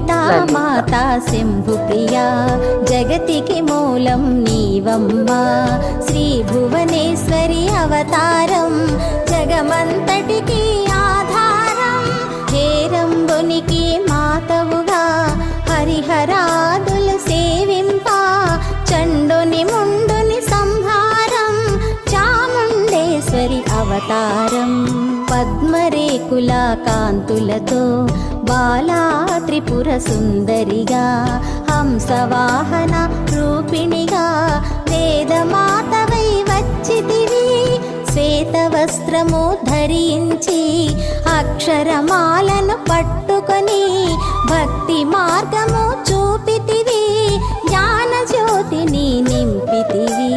లలితా మాతా శంభుప్రియా జగతికి మూలం నీవమ్మా శ్రీ భువనేశ్వరి అవతారం జగమంతటికి ఆధారం హేరంబునికి మాతవుగా హరిహరాదులు సేవింప చండుని ముండుని సంహారం చాముండేశ్వరి అవతారం పద్మరేకుల కాంతులతో బాలా త్రిపుర సుందరిగా హంసవాహన రూపిణిగా వేదమాతవై వచ్చితివి శ్వేత వస్త్రము ధరించి అక్షరమాలను పట్టుకొని భక్తి మార్గము చూపితివి జ్ఞాన జ్యోతిని నింపితివి